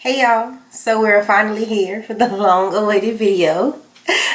Hey y'all, so we're finally here for the long awaited video.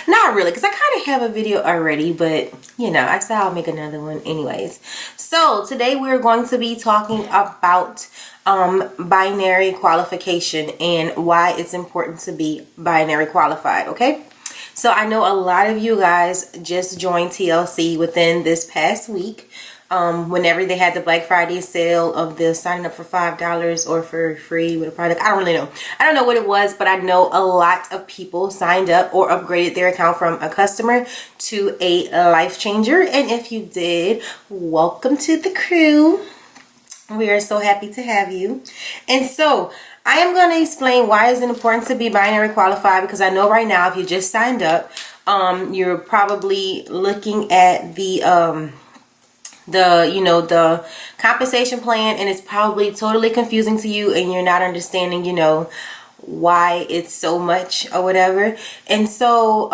Not really, because I kind of have a video already, but you know, I said I'll make another one anyways. So today we're going to be talking about binary qualification and why it's important to be binary qualified, okay? So I know a lot of you guys just joined TLC within this past week. Whenever they had the Black Friday sale of the signing up for $5 or for free with a product. I don't really know. I don't know what it was, but I know a lot of people signed up or upgraded their account from a customer to a life changer. And if you did, welcome to the crew. We are so happy to have you. And so I am going to explain why it's important to be binary qualified, because I know right now if you just signed up, you're probably looking at the compensation plan, and it's probably totally confusing to you and you're not understanding, why it's so much or whatever. And so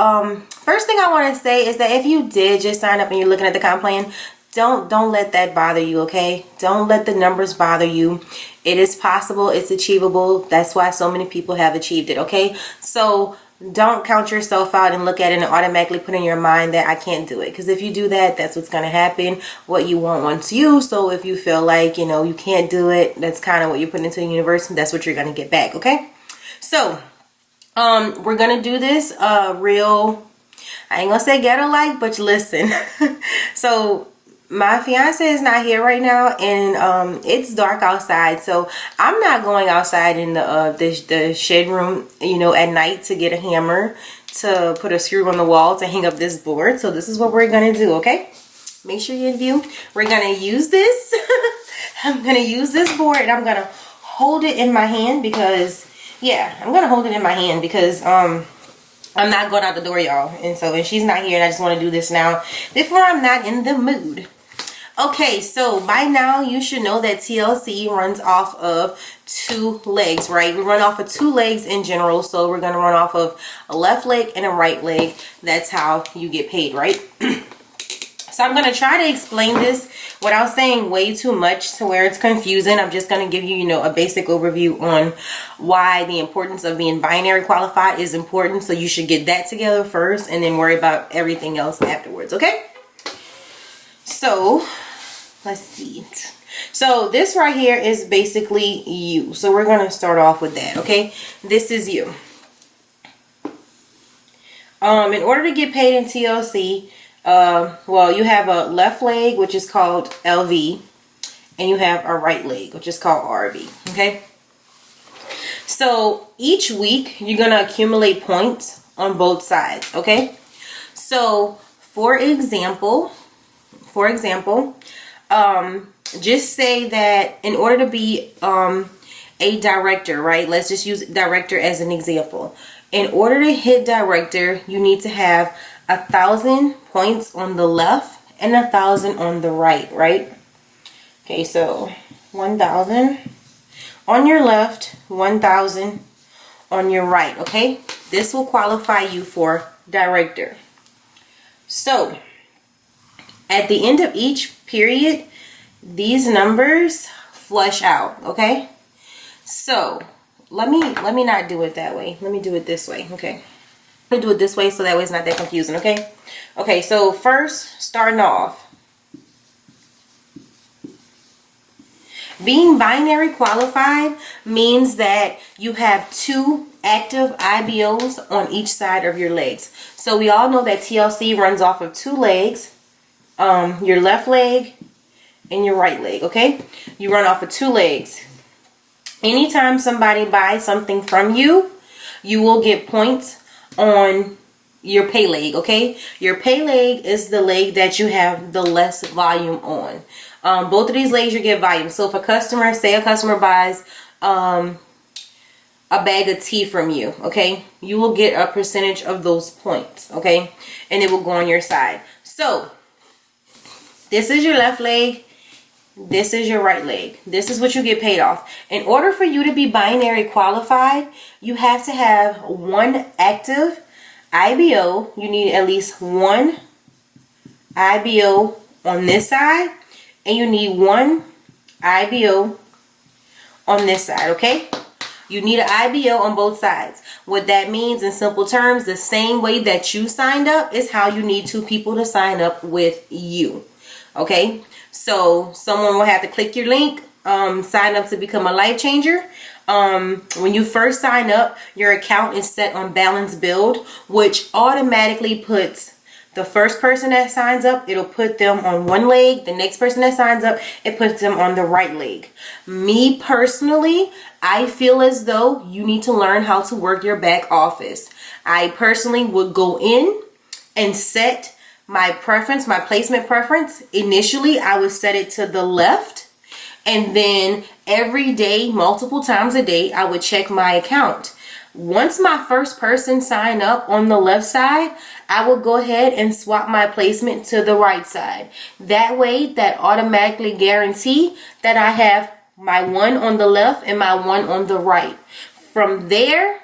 first thing I want to say is that if you did just sign up and you're looking at the comp plan, don't let that bother you, okay? Don't let the numbers bother you. It is possible, it's achievable. That's why so many people have achieved it, okay? So don't count yourself out and look at it and automatically put in your mind that I can't do it. Because if you do that, that's what's going to happen. What you want wants you. So if you feel like, you can't do it, that's kind of what you're putting into the universe. And that's what you're going to get back. Okay. So we're going to do this real, I ain't going to say ghetto-like, but listen. So my fiance is not here right now, and it's dark outside, so I'm not going outside in the shed room, at night to get a hammer to put a screw on the wall to hang up this board. So this is what we're gonna do, okay? Make sure you're in view. We're gonna use this. I'm gonna use this board, and I'm gonna hold it in my hand because, I'm not going out the door, y'all. And she's not here, and I just want to do this now before I'm not in the mood. Okay, so by now you should know that TLC runs off of two legs, right? We run off of two legs in general, so we're going to run off of a left leg and a right leg. That's how you get paid, right? So I'm going to try to explain this without saying way too much to where it's confusing. I'm just going to give you, a basic overview on why the importance of being binary qualified is important. So you should get that together first and then worry about everything else afterwards, okay? So let's see. So this right here is basically you. So we're going to start off with that, okay? This is you. In order to get paid in TLC, you have a left leg, which is called LV, and you have a right leg, which is called RV, okay? So each week, you're going to accumulate points on both sides, okay? So, for example, just say that in order to be a director, right? Let's just use director as an example. In order to hit director, you need to have 1,000 points on the left and 1,000 on the right? Okay, so 1,000 on your left, 1,000 on your right, okay? This will qualify you for director. So at the end of each period, these numbers flush out, okay? So let me not do it that way. Let me do it this way, okay? I'm gonna do it this way so that way it's not that confusing, okay? Okay, so first, starting off, being binary qualified means that you have two active IBOs on each side of your legs. So we all know that TLC runs off of two legs, your left leg and your right leg, okay? You run off of two legs. Anytime somebody buys something from you, you will get points on your pay leg, okay? Your pay leg is the leg that you have the less volume on. Both of these legs you get volume. So if a customer buys a bag of tea from you, okay, you will get a percentage of those points, okay? And it will go on your side. So this is your left leg. This is your right leg. This is what you get paid off. In order for you to be binary qualified, you have to have one active IBO. You need at least one IBO on this side, and you need one IBO on this side, okay? You need an IBO on both sides. What that means in simple terms, the same way that you signed up is how you need 2 people to sign up with you. Okay, so someone will have to click your link, sign up to become a life changer. When you first sign up, your account is set on balance build, which automatically puts the first person that signs up, it'll put them on one leg. The next person that signs up, it puts them on the right leg. Me personally, I feel as though you need to learn how to work your back office. I personally would go in and set my preference, my placement preference. Initially, I would set it to the left. And then every day, multiple times a day, I would check my account. Once my first person signed up on the left side, I will go ahead and swap my placement to the right side. That way, that automatically guarantee that I have my one on the left and my one on the right. From there,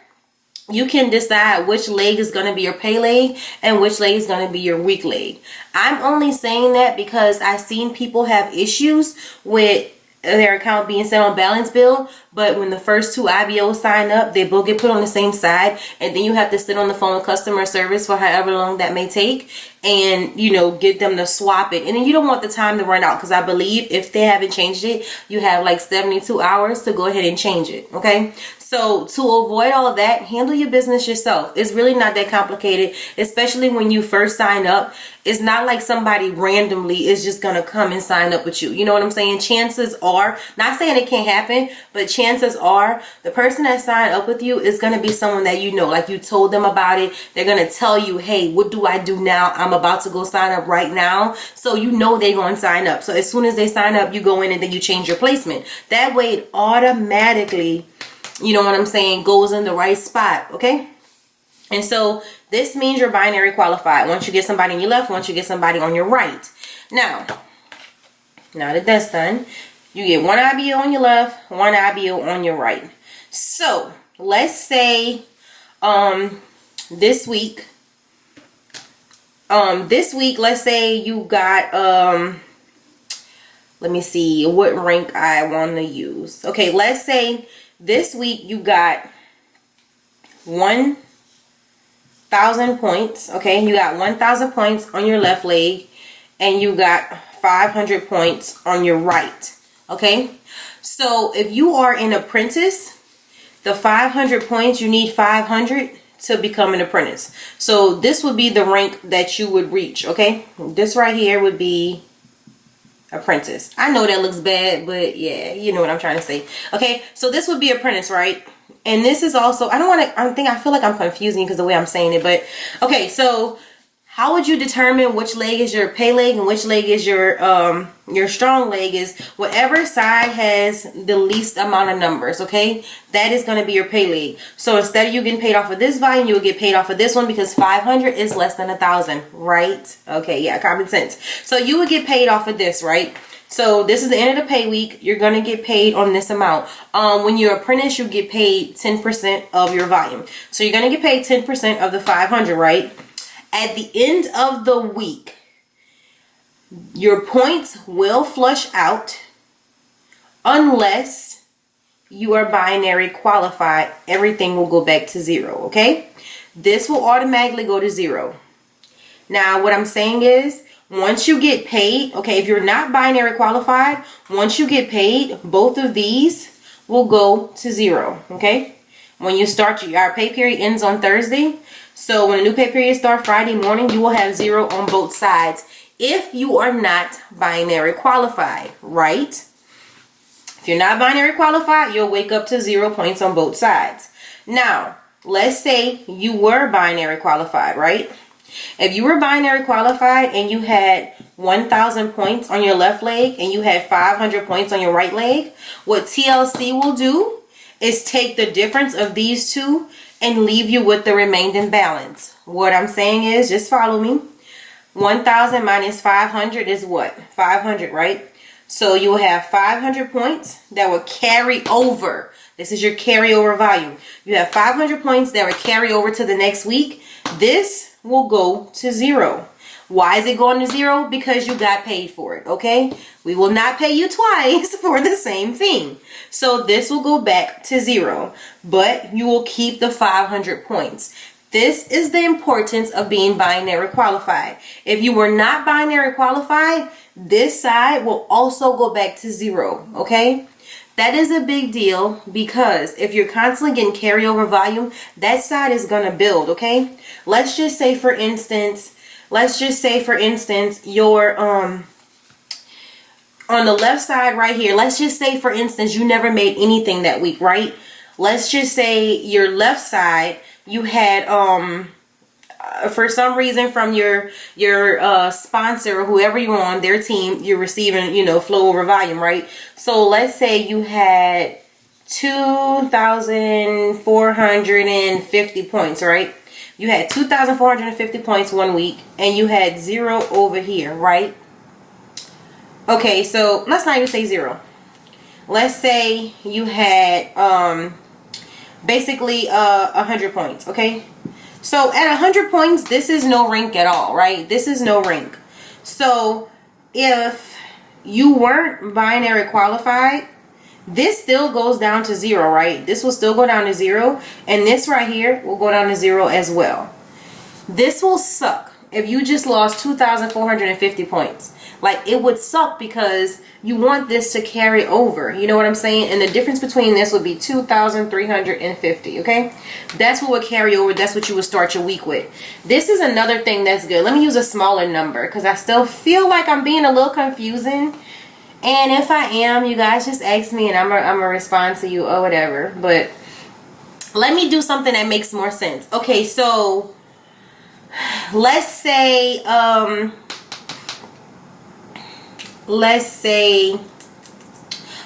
you can decide which leg is going to be your pay leg and which leg is going to be your weak leg. I'm only saying that because I've seen people have issues with their account being set on balance bill, but when the first 2 IBOs sign up, they both get put on the same side, and then you have to sit on the phone with customer service for however long that may take, and get them to swap it. And then you don't want the time to run out, because I believe if they haven't changed it, you have like 72 hours to go ahead and change it. Okay, so to avoid all of that, handle your business yourself. It's really not that complicated, especially when you first sign up. It's not like somebody randomly is just gonna come and sign up with you. You know what I'm saying? Chances are, not saying it can't happen, but chances are the person that signed up with you is gonna be someone that you know, like you told them about it. They're gonna tell you, hey, what do I do now? I'm about to go sign up right now. So you know they're gonna sign up. So as soon as they sign up, you go in and then you change your placement. That way it automatically, you know what I'm saying, goes in the right spot. Okay. And so this means you're binary qualified. Once you get somebody on your left, once you get somebody on your right. Now that that's done, you get 1 IBO on your left, 1 IBO on your right. So let's say this week, let's say you got let me see what rank I want to use. Okay, let's say this week you got 1,000 points. Okay, you got 1,000 points on your left leg, and you got 500 points on your right. Okay, so if you are an apprentice, the 500 points, you need 500 to become an apprentice. So this would be the rank that you would reach. Okay, this right here would be apprentice. I know that looks bad, but yeah, you know what I'm trying to say. Okay, so this would be apprentice, right? And this is also, I feel like I'm confusing because the way I'm saying it, but okay, so how would you determine which leg is your pay leg and which leg is your strong leg? Is whatever side has the least amount of numbers. Okay, that is going to be your pay leg. So instead of you getting paid off of this volume, you will get paid off of this one, because 500 is less than 1,000, right? Okay, yeah, common sense. So you would get paid off of this, right? So this is the end of the pay week. You're going to get paid on this amount. When you're apprentice, you get paid 10% of your volume. So you're going to get paid 10% of the 500, right? At the end of the week, your points will flush out unless you are binary qualified. Everything will go back to 0, okay? This will automatically go to 0. Now, what I'm saying is, once you get paid, okay, if you're not binary qualified, once you get paid, both of these will go to 0, okay? When you start, our pay period ends on Thursday. So when a new pay period starts Friday morning, you will have 0 on both sides if you are not binary qualified, right? If you're not binary qualified, you'll wake up to 0 points on both sides. Now, let's say you were binary qualified, right? If you were binary qualified and you had 1,000 points on your left leg and you had 500 points on your right leg, what TLC will do is take the difference of these two and leave you with the remaining balance. What I'm saying is, just follow me. 1,000 minus 500 is what? 500, right? So you will have 500 points that will carry over. This is your carryover volume. You have 500 points that will carry over to the next week. This will go to 0. Why is it going to 0? Because you got paid for it, okay? We will not pay you twice for the same thing. So this will go back to 0, but you will keep the 500 points. This is the importance of being binary qualified. If you were not binary qualified, this side will also go back to 0, okay? That is a big deal because if you're constantly getting carryover volume, that side is going to build, okay? Let's just say for instance, your on the left side right here, let's just say for instance you never made anything that week, right? Let's just say your left side, you had for some reason from your sponsor or whoever you're on their team, you're receiving, you know, flow over volume, right? So let's say you had 2,450 points, right? You had 2,450 points one week and you had 0 over here, right? Okay, so let's not even say 0. Let's say you had basically 100 points, okay? So at 100 points, this is no rank at all, right? This is no rank. So if you weren't binary qualified, this still goes down to 0, right? This will still go down to 0, and this right here will go down to 0 as well. This will suck if you just lost 2,450 points. Like, it would suck because you want this to carry over. You know what I'm saying? And the difference between this would be 2,350, okay? That's what would carry over. That's what you would start your week with. This is another thing that's good. Let me use a smaller number because I still feel like I'm being a little confusing. And if I am, you guys just ask me and I'm gonna respond to you or whatever. But let me do something that makes more sense. Okay, so let's say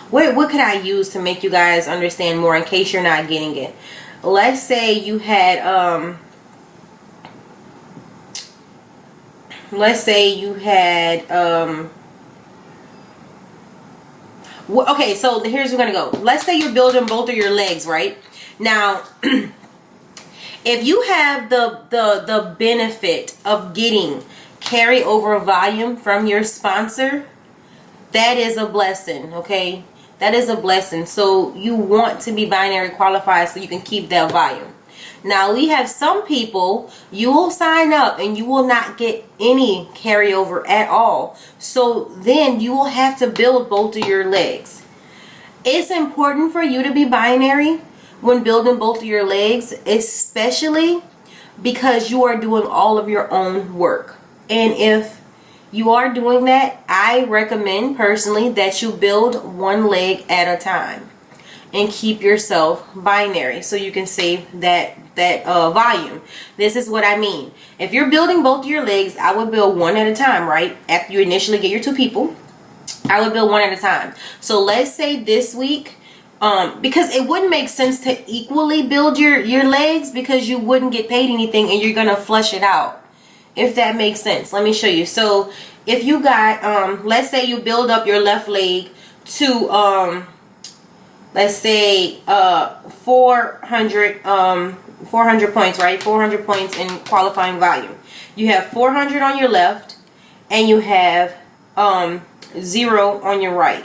what could I use to make you guys understand more in case you're not getting it? Let's say you had okay, so here's where we're gonna go. Let's say you're building both of your legs, right? Now if you have the benefit of getting carryover volume from your sponsor, that is a blessing, okay? That is a blessing. So you want to be binary qualified so you can keep that volume. Now we have some people, you will sign up and you will not get any carryover at all. So then you will have to build both of your legs. It's important for you to be binary when building both of your legs, especially because you are doing all of your own work. And if you are doing that, I recommend personally that you build one leg at a time and keep yourself binary so you can save that volume. This is what I mean. If you're building both your legs, I would build one at a time, right? After you initially get your 2 people, I would build one at a time. So let's say this week, because it wouldn't make sense to equally build your legs because you wouldn't get paid anything and you're gonna flush it out. If that makes sense, let me show you. So if you got let's say you build up your left leg to let's say 400 points, right? 400 points in qualifying volume. You have 400 on your left and you have 0 on your right.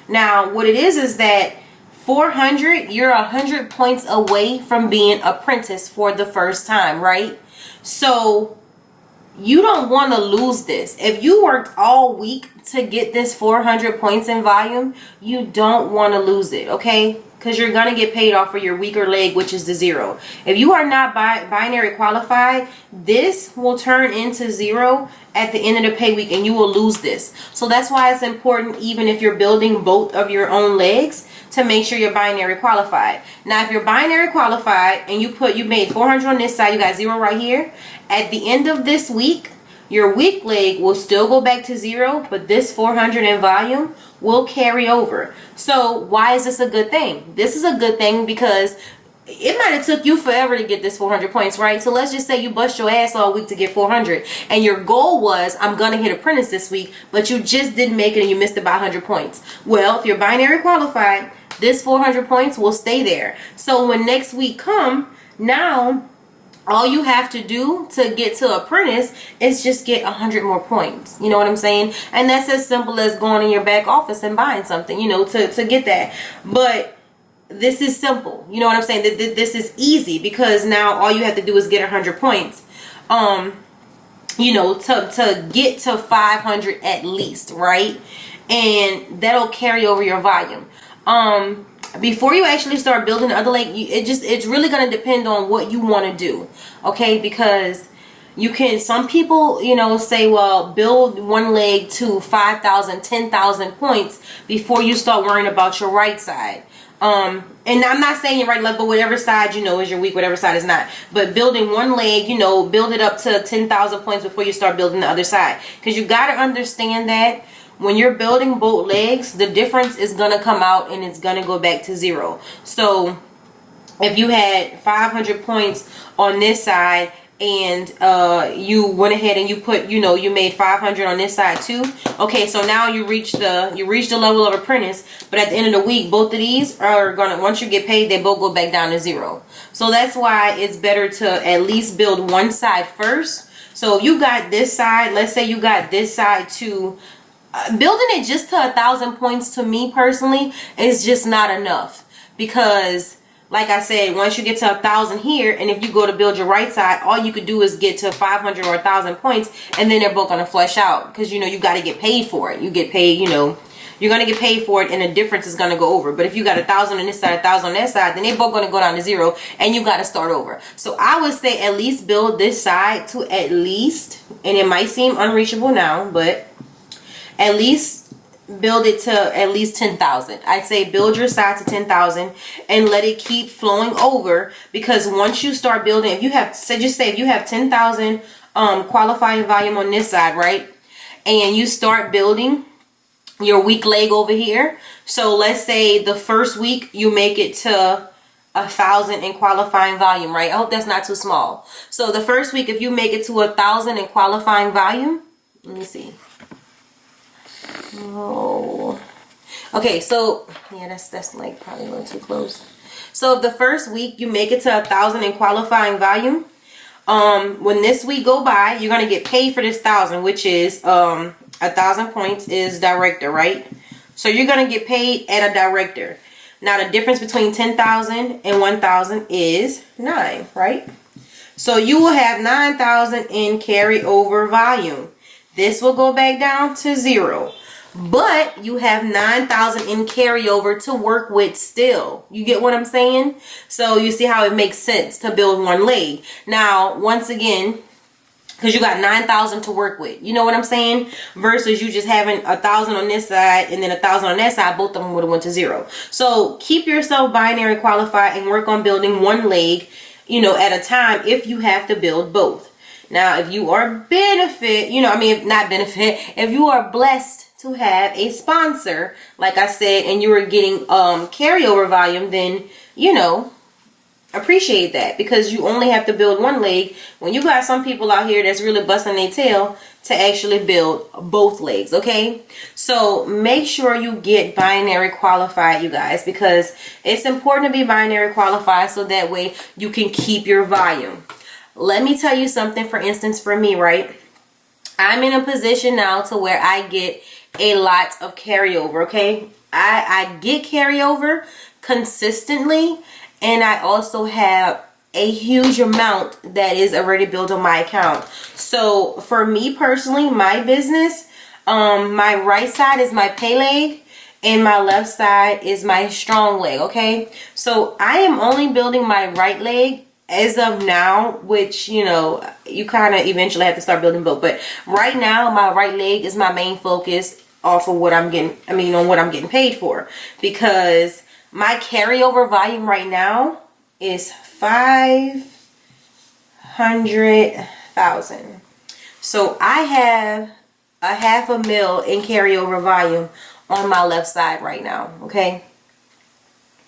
Now what it is that 400, you're 100 points away from being apprentice for the first time, right? So you don't want to lose this. If you worked all week to get this 400 points in volume, you don't want to lose it, okay? Because you're going to get paid off for your weaker leg, which is the 0. If you are not binary qualified, this will turn into 0 at the end of the pay week and you will lose this. So that's why it's important, even if you're building both of your own legs, to make sure you're binary qualified. Now if you're binary qualified and you made 400 on this side, you got 0 right here, at the end of this week your weak leg will still go back to 0, but this 400 in volume will carry over. So why is this a good thing? This is a good thing because it might have took you forever to get this 400 points, right? So let's just say you bust your ass all week to get 400 and your goal was, I'm gonna hit apprentice this week, but you just didn't make it and you missed it by 100 points. Well, if you're binary qualified, this 400 points will stay there. So when next week come, now all you have to do to get to apprentice is just get 100 more points. You know what I'm saying? And that's as simple as going in your back office and buying something, you know, to get that. But this is simple. You know what I'm saying? This is easy, because now all you have to do is get 100 points. You know, to get to 500 at least, right? And that'll carry over your volume. Before you actually start building the other leg, it's really going to depend on what you want to do, okay? Because you can, some people, you know, say, well, build one leg to 5,000, 10,000 points before you start worrying about your right side. And I'm not saying your right leg, but whatever side you know is your weak, whatever side is not. But building one leg, you know, build it up to 10,000 points before you start building the other side. Because you got to understand that when you're building both legs, the difference is going to come out and it's going to go back to 0. So if you had 500 points on this side and you went ahead and you put, you know, you made 500 on this side too. Okay, so now you reach the level of apprentice, but at the end of the week, both of these are gonna, once you get paid, they both go back down to 0. So that's why it's better to at least build one side first. So you got this side, let's say you got this side to building it just to 1,000 points, to me personally, is just not enough. Because like I said, once you get to 1,000 here, and if you go to build your right side, all you could do is get to 500 or 1,000 points, and then they're both going to flush out. Because, you know, you got to get paid for it. You get paid, you know, you're going to get paid for it, and the difference is going to go over. But if you got 1,000 on this side, 1,000 on that side, then they're both going to go down to 0, and you got to start over. So I would say at least build this side to at least, and it might seem unreachable now, but at least build it to at least 10,000. I'd say build your side to 10,000 and let it keep flowing over. Because once you start building, if you have, say, just say if you have 10,000 qualifying volume on this side, right, and you start building your weak leg over here. So let's say the first week you make it to 1,000 in qualifying volume, right? I hope that's not too small. So the first week, if you make it to 1,000 in qualifying volume, let me see. Oh, okay, so yeah, that's like probably a little too close. So if the first week you make it to 1,000 in qualifying volume, when this week go by, you're gonna get paid for this 1,000, which is 1,000 points is director, right? So you're gonna get paid at a director. Now the difference between 10,000 and 1,000 is 9, right? So you will have 9,000 in carryover volume. This will go back down to 0. But you have 9,000 in carryover to work with still. You get what I'm saying? So you see how it makes sense to build one leg. Now, once again, because you got 9,000 to work with. You know what I'm saying? Versus you just having 1,000 on this side and then 1,000 on that side. Both of them would have went to 0. So keep yourself binary qualified and work on building one leg, you know, at a time if you have to build both. Now, if you are benefit, you know, I mean, not benefit, if you are blessed to have a sponsor, like I said, and you are getting carryover volume, then, you know, appreciate that, because you only have to build one leg when you got some people out here that's really busting their tail to actually build both legs. Okay, so make sure you get binary qualified, you guys, because it's important to be binary qualified so that way you can keep your volume. Let me tell you something. For instance, for me, right, I'm in a position now to where I get a lot of carryover. Okay, I get carryover consistently, and I also have a huge amount that is already built on my account. So for me personally, my business, my right side is my pay leg and my left side is my strong leg. Okay, so I am only building my right leg as of now, which, you know, you kind of eventually have to start building both. But right now, my right leg is my main focus off of what I'm getting, I mean, on what I'm getting paid for. Because my carryover volume right now is 500,000. So I have a $500,000 in carryover volume on my left side right now. Okay,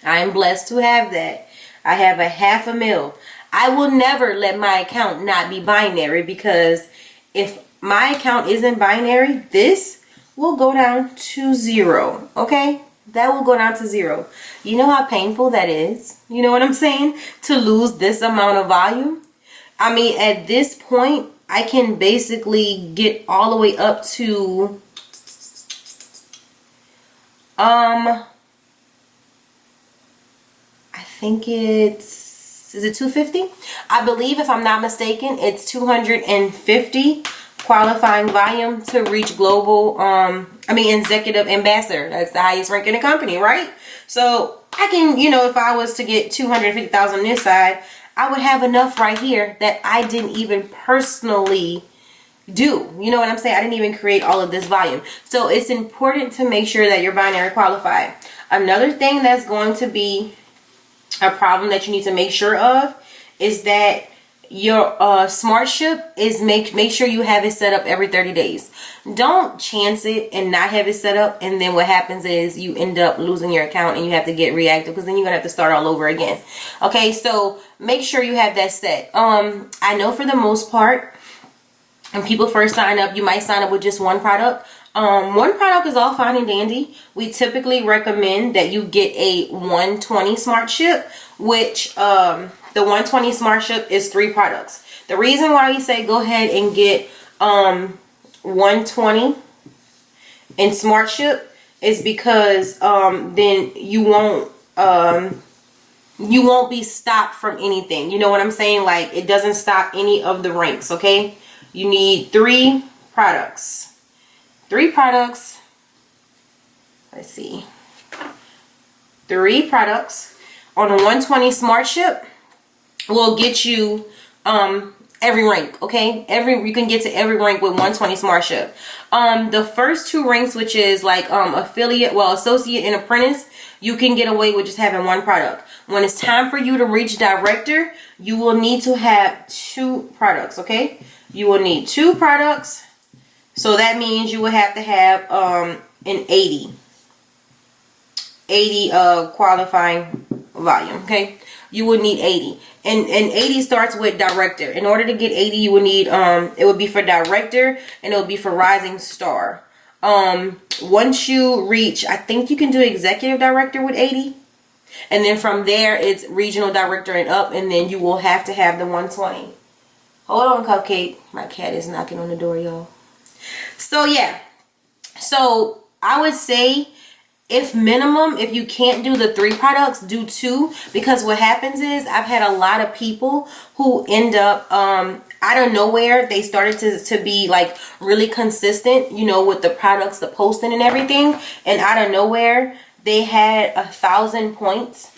I am blessed to have that. I have a $500,000. I will never let my account not be binary, because if my account isn't binary, this will go down to 0. Okay, that will go down to 0. You know how painful that is? You know what I'm saying? To lose this amount of volume. I mean, at this point, I can basically get all the way up to I think is it 250? I believe, if I'm not mistaken, it's 250 qualifying volume to reach global executive ambassador. That's the highest rank in the company, right? So I can, if I was to get 250,000 on this side, I would have enough right here that I didn't even personally do. You know what I'm saying? I didn't even create all of this volume. So it's important to make sure that you're binary qualified. Another thing that's going to be a problem that you need to make sure of is that your smart ship is make sure you have it set up every 30 days. Don't chance it and not have it set up, and then what happens is you end up losing your account and you have to get reactive, because then you're gonna have to start all over again. Okay, so make sure you have that set. I know for the most part, when people first sign up, you might sign up with just one product. One product is all fine and dandy. We typically recommend that you get a 120 smart ship, which the 120 smart ship is 3 products. The reason why we say go ahead and get 120 in smart ship is because then you won't be stopped from anything. You know what I'm saying? Like, it doesn't stop any of the ranks. Okay, you need 3 products. 3 products. Let's see. 3 products on a 120 smart ship will get you every rank. Okay, you can get to every rank with 120 smart ship. The first 2 ranks, which is like associate and apprentice, you can get away with just having 1 product. When it's time for you to reach director, you will need to have 2 products. Okay, you will need 2 products. So that means you will have to have an 80 qualifying volume. Okay, you would need 80, and 80 starts with director. In order to get 80, you would need it would be for director, and it would be for rising star. Once you reach, I think you can do executive director with 80, and then from there it's regional director and up, and then you will have to have the 120. Hold on, Cupcake, my cat is knocking on the door, y'all. So yeah, so I would say, if you can't do the 3 products, do 2, because what happens is I've had a lot of people who end up out of nowhere, they started to be like really consistent, with the products, the posting and everything, and out of nowhere they had 1,000 points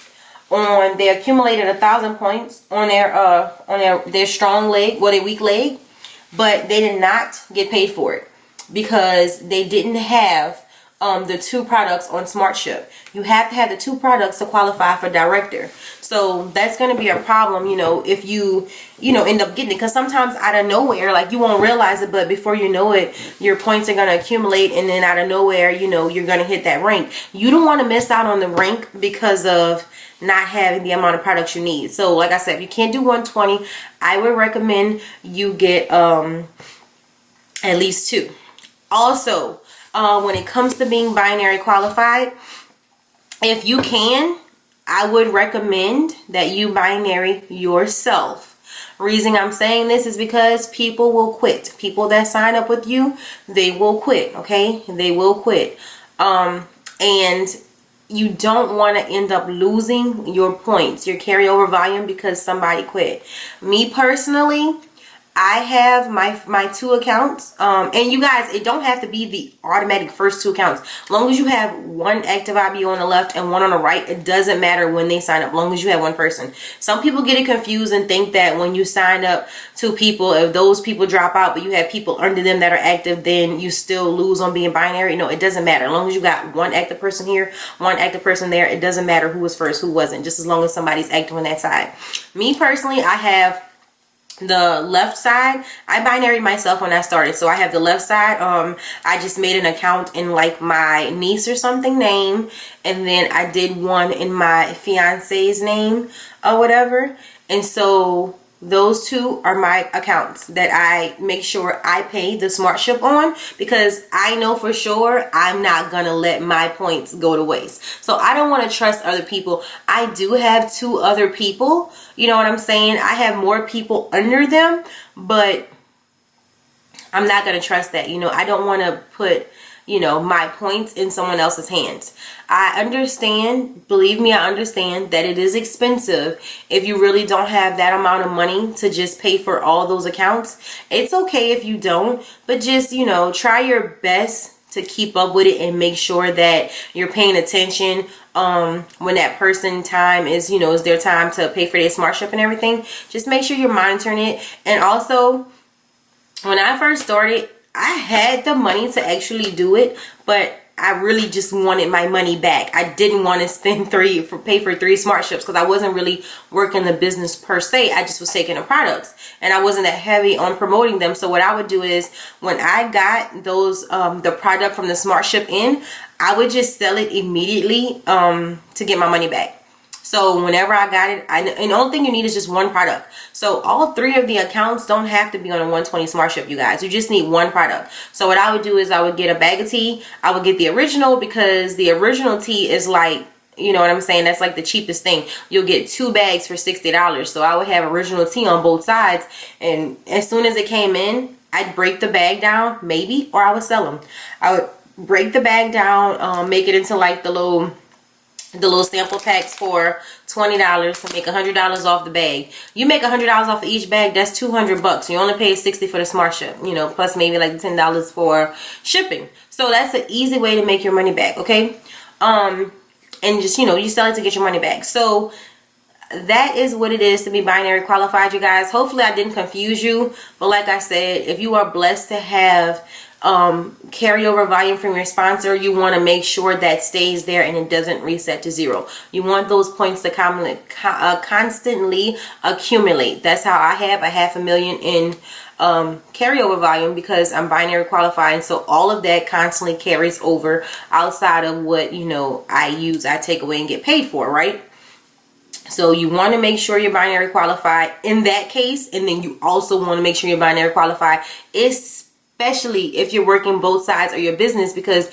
on, they accumulated 1,000 points on their strong leg, their weak leg, but they did not get paid for it because they didn't have the 2 products on smart ship. You have to have the 2 products to qualify for director. So that's going to be a problem, if you end up getting it, because sometimes out of nowhere, like, you won't realize it, but before you know it, your points are going to accumulate, and then out of nowhere, you're going to hit that rank. You don't want to miss out on the rank because of not having the amount of products you need. So like I said, if you can't do 120, I would recommend you get at least 2. Also, when it comes to being binary qualified, if you can, I would recommend that you binary yourself. Reason I'm saying this is because people will quit. People that sign up with you, they will quit. Okay, they will quit, and you don't want to end up losing your points, your carryover volume, because somebody quit. Me personally, I have my 2 accounts, and you guys, it don't have to be the automatic first 2 accounts. As long as you have 1 active IBO on the left and 1 on the right, it doesn't matter when they sign up, as long as you have 1 person. Some people get it confused and think that when you sign up to people, if those people drop out but you have people under them that are active, then you still lose on being binary. No, it doesn't matter. As long as you got 1 active person here, 1 active person there, it doesn't matter who was first, who wasn't, just as long as somebody's active on that side. Me personally, I have the left side. I binary myself when I started, so I have the left side. I just made an account in like my niece or something name, and then I did one in my fiance's name or whatever, and so those two are my accounts that I make sure I pay the smart ship on, because I know for sure I'm not gonna let my points go to waste. So I don't want to trust other people. I do have 2 other people, you know what I'm saying? I have more people under them, but I'm not gonna trust that. You know, I don't want to put, you know, my points in someone else's hands. I understand, believe me, I understand that it is expensive if you really don't have that amount of money to just pay for all those accounts. It's okay if you don't, but just, you know, try your best to keep up with it and make sure that you're paying attention when that person time is, you know, is their time to pay for their smart ship and everything. Just make sure you're monitoring it. And also, when I first started, I had the money to actually do it, but I really just wanted my money back. I didn't want to pay for 3 smart ships, because I wasn't really working the business per se. I just was taking the products, and I wasn't that heavy on promoting them. So what I would do is, when I got those the product from the smart ship in, I would just sell it immediately to get my money back. So whenever I got it, and the only thing you need is just 1 product. So all 3 of the accounts don't have to be on a 120 smart ship, you guys. You just need 1 product. So what I would do is I would get a bag of tea. I would get the original, because the original tea is like, you know what I'm saying, that's like the cheapest thing. You'll get 2 bags for $60. So I would have original tea on both sides, and as soon as it came in, I'd break the bag down, maybe, or I would sell them. I would break the bag down, make it into like the little sample packs for $20 to make $100 off the bag. You make $100 off of each bag, that's $200. You only pay $60 for the smart ship, you know, plus maybe like $10 for shipping. So that's an easy way to make your money back, okay? And just, you know, you sell it to get your money back. So that is what it is to be binary qualified, you guys. Hopefully I didn't confuse you, but like I said, if you are blessed to have carryover volume from your sponsor, you want to make sure that stays there and it doesn't reset to 0. You want those points to constantly accumulate. That's how I have $500,000 in carryover volume, because I'm binary qualified, and so all of that constantly carries over outside of what, you know, I take away and get paid for, right? So you want to make sure you're binary qualified in that case, and then you also want to make sure you're binary qualified, especially if you're working both sides of your business, because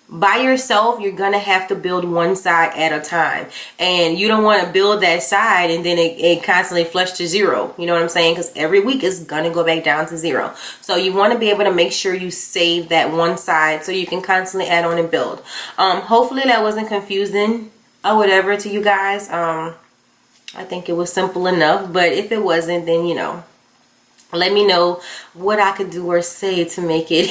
by yourself you're gonna have to build one side at a time, and you don't want to build that side and then it constantly flush to 0. You know what I'm saying? Because every week it's gonna go back down to 0. So you want to be able to make sure you save that one side so you can constantly add on and build. Hopefully that wasn't confusing or whatever to you guys. I think it was simple enough, but if it wasn't, then, you know, let me know what I could do or say to make it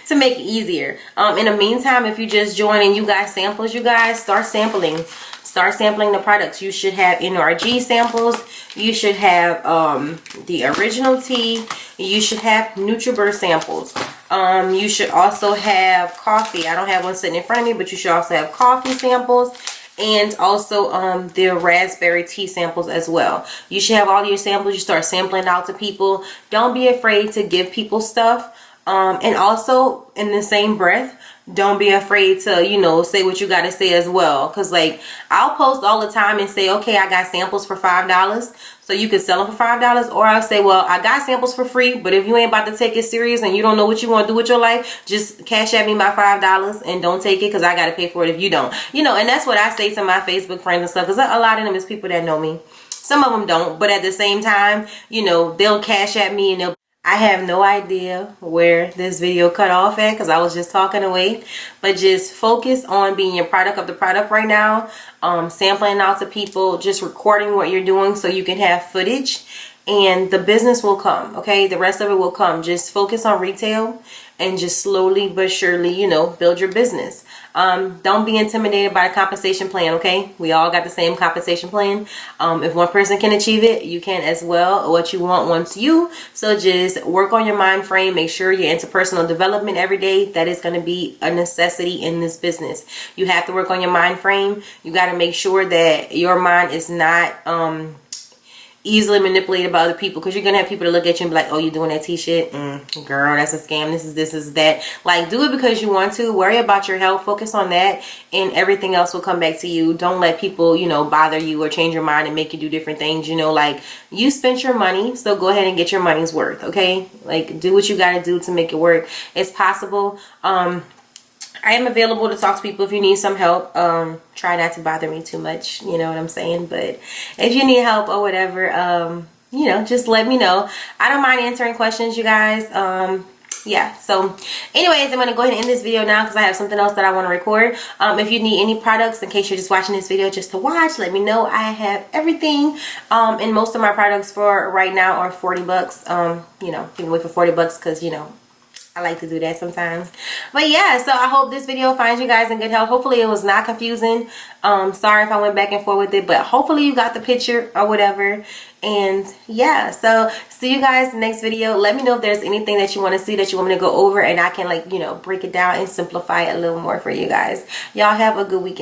to make it easier. In the meantime, if you just join and you got samples, you guys, start sampling the products. You should have NRG samples. You should have the original tea. You should have NutriBurst samples. You should also have coffee. I don't have one sitting in front of me, but you should also have coffee samples. And also the raspberry tea samples as well. You should have all your samples. You start sampling out to people. Don't be afraid to give people stuff. And also, in the same breath, don't be afraid to, you know, say what you got to say as well. Because, like, I'll post all the time and say, okay, I got samples for $5. So you can sell them for $5. Or I'll say, well, I got samples for free, but if you ain't about to take it serious and you don't know what you want to do with your life, just cash at me my $5 and don't take it, because I got to pay for it if you don't. You know, and that's what I say to my Facebook friends and stuff, because a lot of them is people that know me. Some of them don't, but at the same time, you know, they'll cash at me and I have no idea where this video cut off at, because I was just talking away. But just focus on being your product of the product right now. Sampling out to people, just recording what you're doing so you can have footage, and the business will come, okay? The rest of it will come. Just focus on retail and just slowly but surely, you know, build your business. Don't be intimidated by the compensation plan, okay? We all got the same compensation plan. If one person can achieve it, you can as well. What you want wants you. So just work on your mind frame. Make sure you're into personal development every day. That is going to be a necessity in this business. You have to work on your mind frame. You got to make sure that your mind is not easily manipulated by other people, because you're gonna have people to look at you and be like, oh, you doing that tea shit? Girl, that's a scam. This is that. Like, do it because you want to. Worry about your health, focus on that, and everything else will come back to you. Don't let people, you know, bother you or change your mind and make you do different things. You know, like, you spent your money, so go ahead and get your money's worth. Okay, like, do what you got to do to make it work. It's possible. I am available to talk to people if you need some help. Try not to bother me too much, you know what I'm saying? But if you need help or whatever, you know, just let me know. I don't mind answering questions, you guys. Yeah, so anyways, I'm going to go ahead and end this video now because I have something else that I want to record. If you need any products, in case you're just watching this video just to watch, let me know. I have everything, and most of my products for right now are 40 bucks. You know, you can wait for 40 bucks because, you know, I like to do that sometimes. But yeah, so I hope this video finds you guys in good health. Hopefully it was not confusing. Sorry if I went back and forth with it, but hopefully you got the picture or whatever. And yeah, so see you guys in the next video. Let me know if there's anything that you want to see, that you want me to go over, and I can, like, you know, break it down and simplify it a little more for you guys. Y'all have a good weekend.